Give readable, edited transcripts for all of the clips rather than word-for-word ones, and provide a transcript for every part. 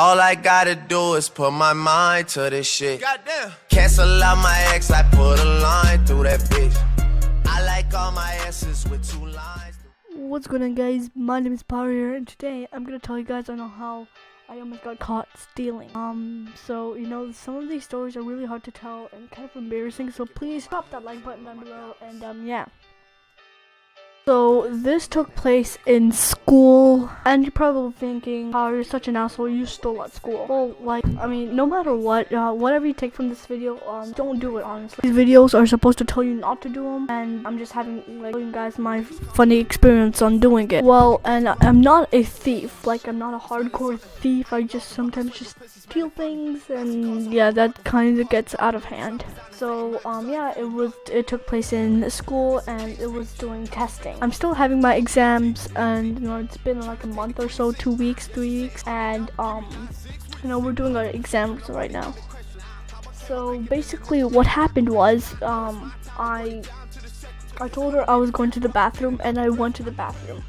All I gotta do is put my mind to this shit. Goddamn. Cancel out my ex, I put a line through that bitch. I like all my S's with 2 lines. What's going on, guys? My name is Powerie, and today I'm gonna tell you guys on how I almost got caught stealing. So some of these stories are really hard to tell and kind of embarrassing. So please drop that like button down below, and yeah. So this took place in school, and you're probably thinking, "Oh, you're such an asshole! You stole at school." Well, no matter what, whatever you take from this video, don't do it. Honestly, these videos are supposed to tell you not to do them, and I'm just telling you guys my funny experience on doing it. Well, and I'm not a thief. I'm not a hardcore thief. I just sometimes just steal things, and yeah, that kind of gets out of hand. So yeah, it took place in school, and it was doing testing. I'm still having my exams, and it's been like a month or so, 2 weeks, 3 weeks, and we're doing our exams right now. So basically what happened was I told her I was going to the bathroom, and I went to the bathroom.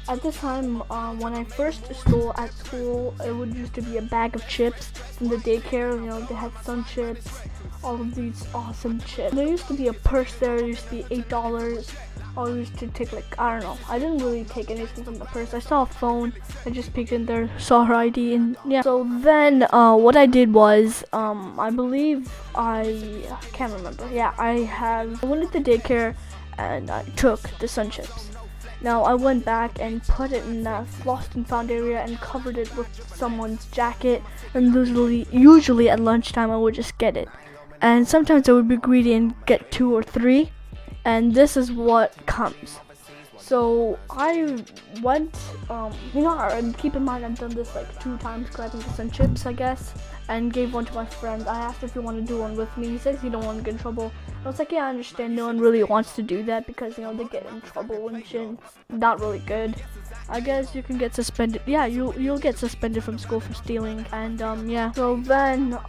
At this time, when I first stole at school, it would used to be a bag of chips from the daycare. They had Sun Chips, all of these awesome chips. There used to be a purse there. There used to be $8. I used to take I don't know. I didn't really take anything from the purse. I saw a phone. I just peeked in there, saw her ID, and yeah. So then, what I did was, I believe I can't remember. Yeah, I went to the daycare, and I took the Sun Chips. Now I went back and put it in the lost and found area and covered it with someone's jacket, and usually at lunchtime I would just get it. And sometimes I would be greedy and get 2 or 3, and this is what comes. So I went, and keep in mind I've done this 2 times, grabbing the Sun Chips, I guess, and gave one to my friend. I asked if he wanted to do one with me. He says he don't want to get in trouble. I was like, yeah, I understand. No one really wants to do that because they get in trouble and shit. Not really good. I guess you can get suspended. Yeah, you'll get suspended from school for stealing, and yeah. So then,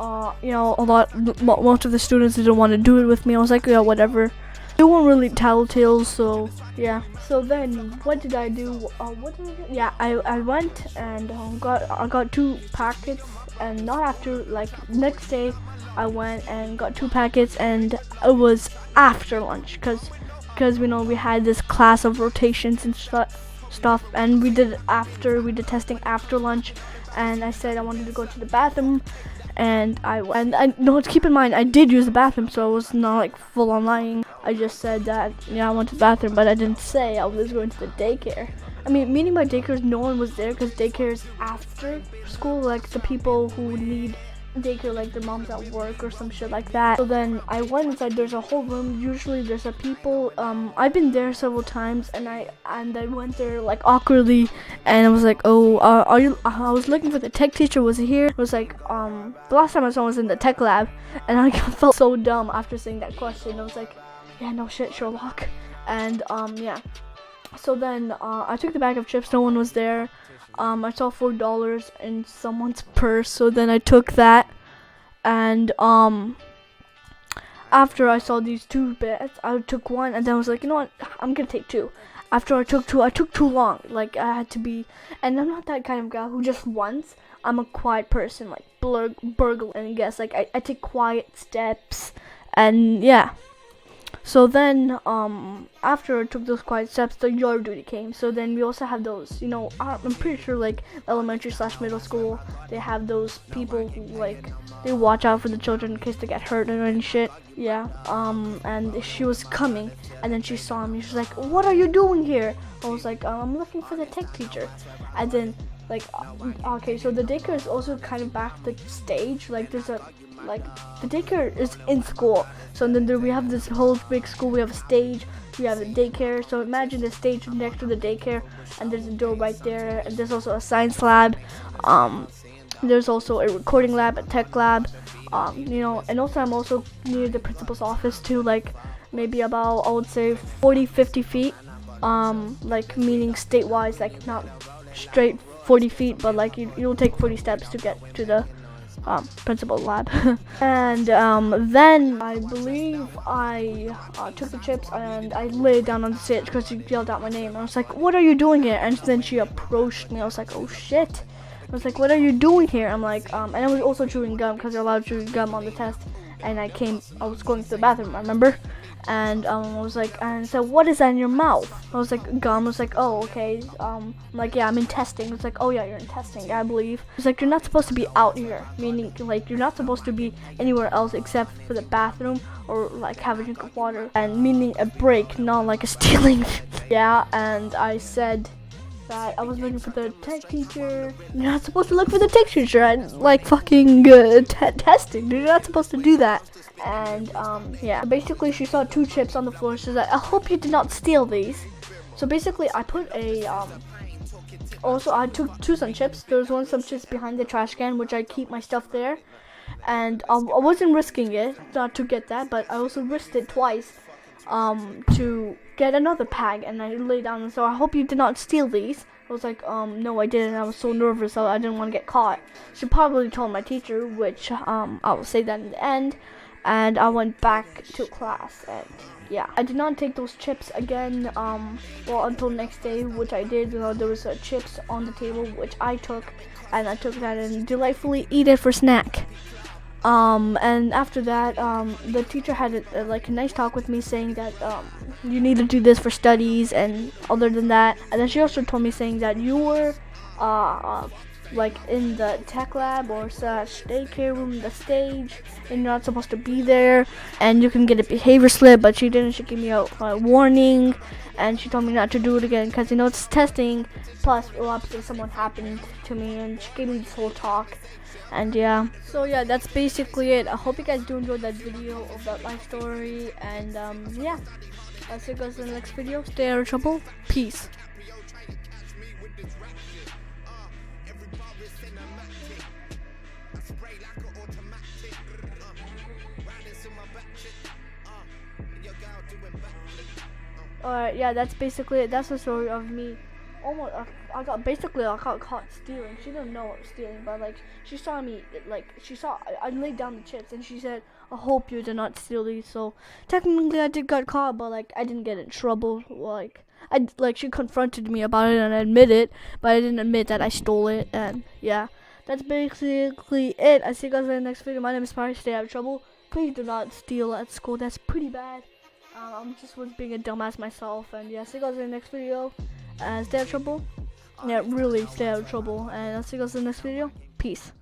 most of the students didn't want to do it with me. I was like, yeah, whatever. They weren't really telltales, so yeah. So then, what did I do? Yeah, I went and I got 2 packets, and not after next day, I went and got 2 packets, and it was after lunch, because we had this class of rotations and stuff, and we did testing after lunch, and I said I wanted to go to the bathroom, and keep in mind I did use the bathroom, so I was not full on lying. I just said that I went to the bathroom, but I didn't say I was going to the daycare. Meaning by daycares, no one was there, because daycare is after school, the people who need daycare, their mom's at work or some shit like that. So then I went inside. There's a whole room. Usually there's a people. I've been there several times, and I went there awkwardly, and I was like, oh, are you? I was looking for the tech teacher. Was he here? It was the last time I saw him was in the tech lab, and I felt so dumb after saying that question. I was like, yeah, no shit, Sherlock. And yeah. So then I took the bag of chips. No one was there. I saw $4 in someone's purse, so then I took that, and after I saw these 2 bits, I took 1, and then I was like, you know what, I'm gonna take 2. After I took 2, I took too long. I had to be, and I'm not that kind of guy who just runs. I'm a quiet person, burglar, and guess I take quiet steps, and yeah. So then, after I took those quiet steps, the yard duty came. So then we also have those, I'm pretty sure elementary/middle school, they have those people who they watch out for the children in case they get hurt or any shit. Yeah. And she was coming, and then she saw me. She was like, "What are you doing here?" I was like, "I'm looking for the tech teacher." And then okay, so the daycare is also kind of back the stage. There's a the daycare is in school, so then we have this whole big school. We have a stage, we have a daycare. So imagine the stage next to the daycare, and there's a door right there, and there's also a science lab. There's also a recording lab, a tech lab, and also I'm also near the principal's office too, maybe about, I would say, 40-50 feet, meaning state-wise, not straight 40 feet, but you'll take 40 steps to get to the principal lab. And then I believe I took the chips, and I laid down on the stage because she yelled out my name. I was like, "What are you doing here?" And then she approached me. I was like, "Oh shit." I was like, what are you doing here? I'm like, and I was also chewing gum because you're allowed to chew gum on the test. And I was going to the bathroom, I remember. And I was like, and said, what is that in your mouth? I was like, gum. I was like, oh, okay. I'm like, yeah, I'm in testing. It's like, oh yeah, you're in testing, I believe. It's like, you're not supposed to be out here, meaning like you're not supposed to be anywhere else except for the bathroom or like have a drink of water, and meaning a break, not like a stealing. Yeah, and I said that I was looking for the tech teacher. You're not supposed to look for the tech teacher and like fucking testing. You're not supposed to do that. And yeah, basically she saw 2 chips on the floor. She's like, I hope you did not steal these. So basically I put a also I took 2 sun chips. There was 1 sun chips behind the trash can, which I keep my stuff there. And I wasn't risking it not to get that, but I also risked it twice to get another pack, and I lay down and so I hope you did not steal these. I was like, no, I didn't. I was so nervous, so I didn't want to get caught. She probably told my teacher, which I will say that in the end. And I went back to class, and yeah, I did not take those chips again. Well, until next day, which I did. There was chips on the table, which I took, and I took that and delightfully eat it for snack. And after that, the teacher had like a nice talk with me, saying that you need to do this for studies, and other than that, and then she also told me saying that you were like in the tech lab or slash daycare room, the stage, and you're not supposed to be there, and you can get a behavior slip, but she didn't. She gave me a warning, and she told me not to do it again because it's testing. Plus, obviously something happened to me, and she gave me this whole talk. And yeah, so yeah, that's basically it. I hope you guys do enjoy that video about my story, and yeah, I'll see you guys in the next video. Stay out of trouble. Peace. Alright, yeah, that's basically it. That's the story of me. Almost, I got caught stealing. She didn't know I was stealing, but like she saw me, I laid down the chips, and she said, "I hope you did not steal these." So technically, I did got caught, but like I didn't get in trouble. She confronted me about it, and I admit it, but I didn't admit that I stole it. And yeah, that's basically it. I see you guys in the next video. My name is Powerie. Stay out of trouble. Please do not steal at school. That's pretty bad. I'm just was being a dumbass myself, and yeah, see you guys in the next video. Stay out of trouble. Yeah, really stay out of trouble, and I'll see you guys in the next video. Peace.